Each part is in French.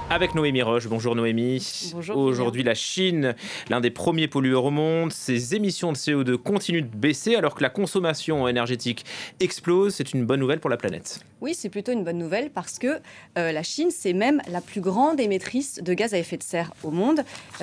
Avec Noémie Roche. Bonjour Noémie. Bonjour. Aujourd'hui, la Chine, l'un des premiers pollueurs au monde, ses émissions de CO2 continuent de baisser alors que la consommation énergétique explose. C'est une bonne nouvelle pour la planète. Oui, c'est plutôt une bonne nouvelle parce que la Chine, c'est même la plus grande émettrice de gaz à effet de serre au monde.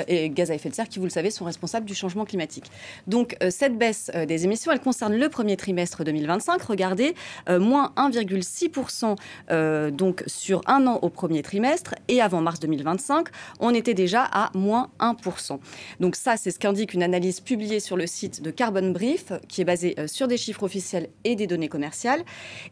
Et gaz à effet de serre qui, vous le savez, sont responsables du changement climatique. Donc cette baisse des émissions, elle concerne le premier trimestre 2025. Regardez, moins 1,6% donc sur un an au premier trimestre. Et avant mars 2025, on était déjà à moins 1%. Donc ça, c'est ce qu'indique une analyse publiée sur le site de Carbon Brief, qui est basée sur des chiffres officiels et des données commerciales.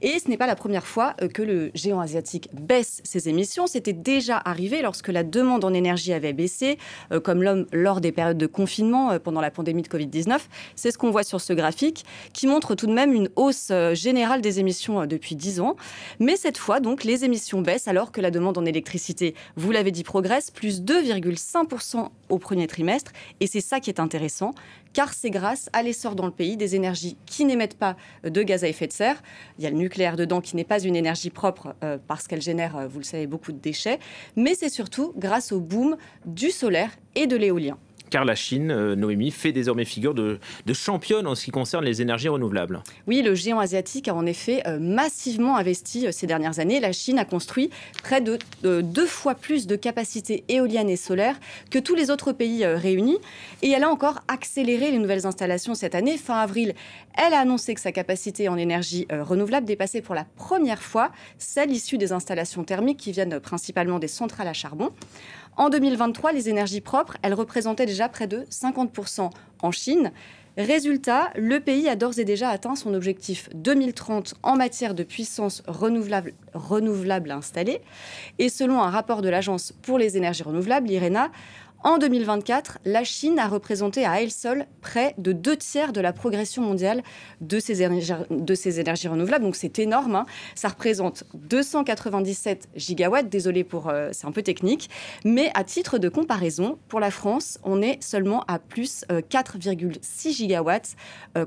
Et ce n'est pas la première fois que le géant asiatique baisse ses émissions. C'était déjà arrivé lorsque la demande en énergie avait baissé, comme lors des périodes de confinement pendant la pandémie de Covid-19. C'est ce qu'on voit sur ce graphique, qui montre tout de même une hausse générale des émissions depuis 10 ans. Mais cette fois, donc, les émissions baissent alors que la demande en électricité, vous l'avez dit, progresse, plus 2,5% au premier trimestre. Et c'est ça qui est intéressant, car c'est grâce à l'essor dans le pays des énergies qui n'émettent pas de gaz à effet de serre. Il y a le nucléaire dedans qui n'est pas une énergie propre parce qu'elle génère, vous le savez, beaucoup de déchets. Mais c'est surtout grâce au boom du solaire et de l'éolien. Car la Chine, Noémie, fait désormais figure de championne en ce qui concerne les énergies renouvelables. Oui, le géant asiatique a en effet massivement investi ces dernières années. La Chine a construit près de 2 fois plus de capacités éoliennes et solaires que tous les autres pays réunis. Et elle a encore accéléré les nouvelles installations cette année. Fin avril, elle a annoncé que sa capacité en énergie renouvelable dépassait pour la première fois celle issue des installations thermiques qui viennent principalement des centrales à charbon. En 2023, les énergies propres, elles représentaient déjà près de 50% en Chine. Résultat, le pays a d'ores et déjà atteint son objectif 2030 en matière de puissance renouvelable installée. Et selon un rapport de l'Agence pour les énergies renouvelables, l'IRENA, en 2024, la Chine a représenté à elle seule près de 2/3 de la progression mondiale de ces énergies renouvelables. Donc c'est énorme, hein. Ça représente 297 gigawatts. Désolé pour, c'est un peu technique. Mais à titre de comparaison, pour la France, on est seulement à plus 4,6 gigawatts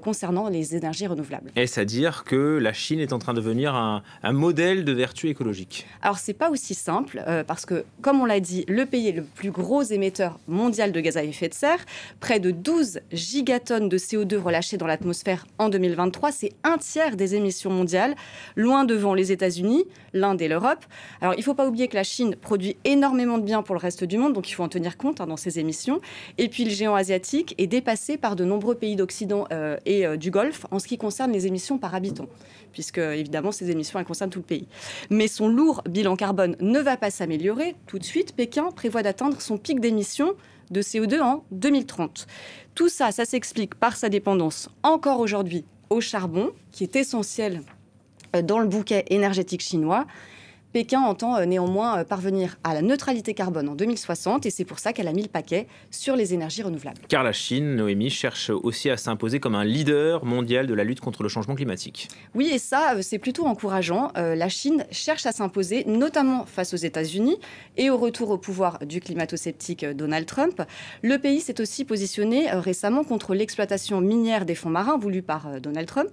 concernant les énergies renouvelables. Est-ce à dire que la Chine est en train de devenir un modèle de vertu écologique? Alors c'est pas aussi simple parce que, comme on l'a dit, le pays est le plus gros émetteur mondial de gaz à effet de serre. Près de 12 gigatonnes de CO2 relâchées dans l'atmosphère en 2023. C'est 1/3 des émissions mondiales, loin devant les États-Unis, l'Inde et l'Europe. Alors, il ne faut pas oublier que la Chine produit énormément de biens pour le reste du monde, donc il faut en tenir compte dans ses émissions. Et puis, le géant asiatique est dépassé par de nombreux pays d'Occident et du Golfe en ce qui concerne les émissions par habitant, puisque, évidemment, ces émissions, elles concernent tout le pays. Mais son lourd bilan carbone ne va pas s'améliorer. Tout de suite, Pékin prévoit d'atteindre son pic d'émissions de CO2 en 2030. Tout ça, ça s'explique par sa dépendance, encore aujourd'hui, au charbon, qui est essentiel dans le bouquet énergétique chinois. Pékin entend néanmoins parvenir à la neutralité carbone en 2060 et c'est pour ça qu'elle a mis le paquet sur les énergies renouvelables. Car la Chine, Noémie, cherche aussi à s'imposer comme un leader mondial de la lutte contre le changement climatique. Oui, et ça, c'est plutôt encourageant. La Chine cherche à s'imposer, notamment face aux États-Unis et au retour au pouvoir du climato-sceptique Donald Trump. Le pays s'est aussi positionné récemment contre l'exploitation minière des fonds marins voulue par Donald Trump.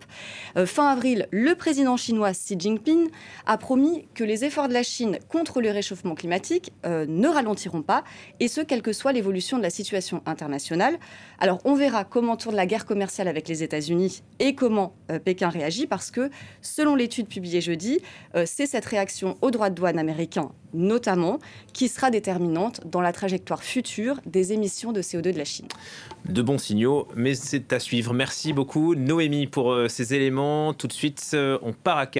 Fin avril, le président chinois Xi Jinping a promis que les efforts de la Chine contre le réchauffement climatique ne ralentiront pas, et ce, quelle que soit l'évolution de la situation internationale. Alors, on verra comment tourne la guerre commerciale avec les États-Unis et comment Pékin réagit, parce que, selon l'étude publiée jeudi, c'est cette réaction aux droits de douane américains, notamment, qui sera déterminante dans la trajectoire future des émissions de CO2 de la Chine. De bons signaux, mais c'est à suivre. Merci beaucoup, Noémie, pour ces éléments. Tout de suite, on part à